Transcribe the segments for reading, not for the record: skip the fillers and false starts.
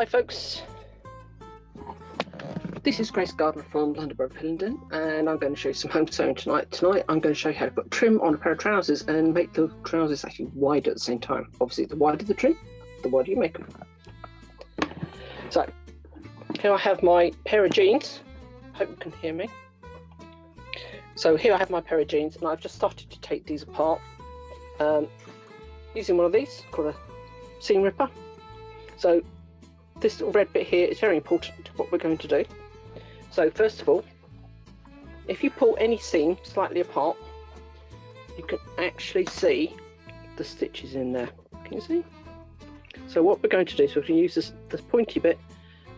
Hi folks, this is Grace Gardner from Londonborough, Pillingdon, and I'm going to show you some home sewing tonight. Tonight I'm going to show you how to put trim on a pair of trousers and make the trousers actually wide at the same time. Obviously the wider the trim, the wider you make them. So here I have my pair of jeans. Hope you can hear me. So here I have my pair of jeans, and I've just started to take these apart using one of these called a seam ripper. So this little red bit here is very important to what we're going to do. So first of all, if you pull any seam slightly apart, you can actually see the stitches in there. Can you see? So what we're going to do is we're going to use this pointy bit,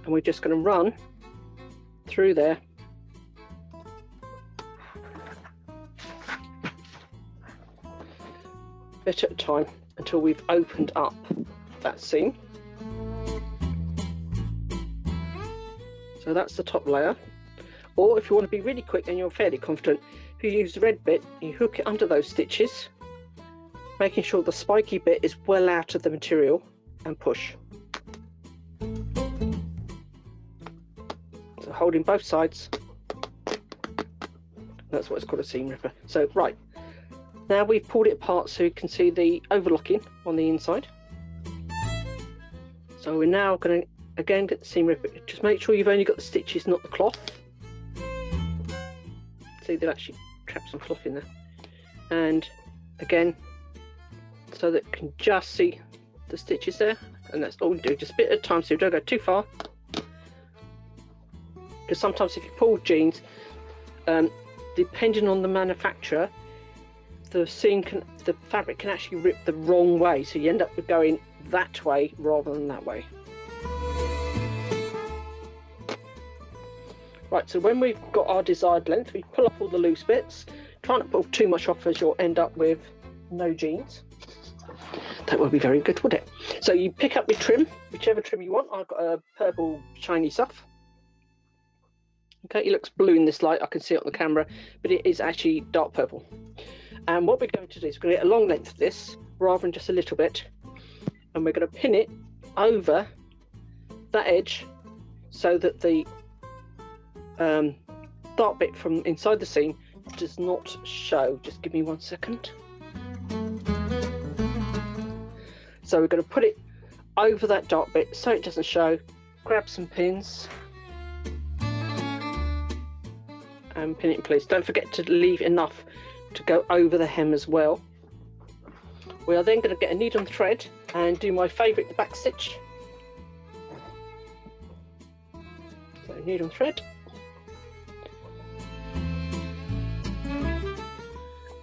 and we're just going to run through there bit at a time until we've opened up that seam. So that's the top layer. Or if you want to be really quick and you're fairly confident, if you use the red bit, you hook it under those stitches, making sure the spiky bit is well out of the material, and push. So holding both sides. That's what it's called, a seam ripper. So right, now we've pulled it apart so you can see the overlocking on the inside. So we're now going to again get the seam ripper. Just make sure you've only got the stitches, not the cloth. See, they've actually trapped some cloth in there. And again, so that you can just see the stitches there, and that's all we do, just a bit at a time so you don't go too far. Because sometimes if you pull jeans, depending on the manufacturer, the fabric can actually rip the wrong way, so you end up with going that way rather than that way. Right, so when we've got our desired length, we pull off all the loose bits. Try not to pull too much off, as you'll end up with no jeans. That would be very good, would it? So you pick up your trim, whichever trim you want. I've got a purple shiny stuff. Okay, it looks blue in this light, I can see it on the camera, but it is actually dark purple. And what we're going to do is we're going to get a long length of this rather than just a little bit, and we're going to pin it over that edge so that the dark bit from inside the seam does not show. Just give me 1 second. So we're going to put it over that dark bit so it doesn't show. Grab some pins and pin it in place. Don't forget to leave enough to go over the hem as well. We are then going to get a needle and thread and do my favourite, the back stitch. So needle and thread.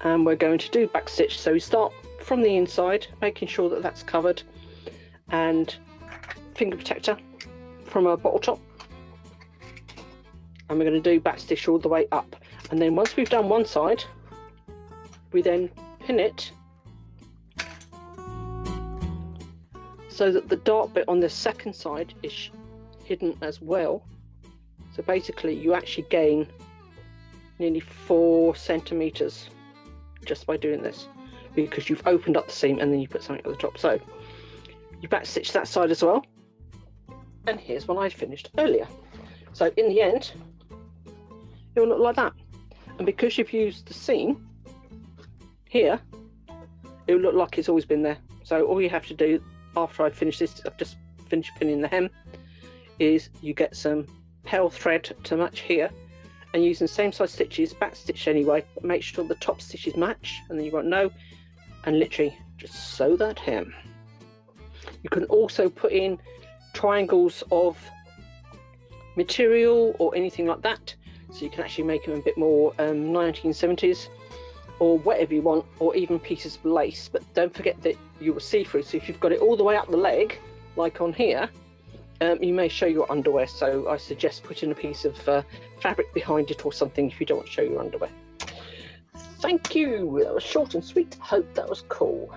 And we're going to do back stitch, so we start from the inside, making sure that that's covered, and finger protector from a bottle top, and we're going to do back stitch all the way up. And then once we've done one side, we then pin it so that the dark bit on the second side is hidden as well. So basically you actually gain nearly 4 centimeters just by doing this, because you've opened up the seam and then you put something at the top. So you back stitch that side as well, and here's one I finished earlier. So in the end it will look like that, and because you've used the seam here, it will look like it's always been there. So all you have to do after I finish this, I've just finished pinning the hem, is you get some pale thread to match here, and using the same size stitches, back stitch anyway, but make sure the top stitches match, and then you won't know, and literally just sew that hem. You can also put in triangles of material or anything like that, so you can actually make them a bit more 1970s or whatever you want, or even pieces of lace. But don't forget that you will see through, so if you've got it all the way up the leg like on here, you may show your underwear, so I suggest putting a piece of fabric behind it or something if you don't want to show your underwear. Thank you, that was short and sweet. Hope that was cool.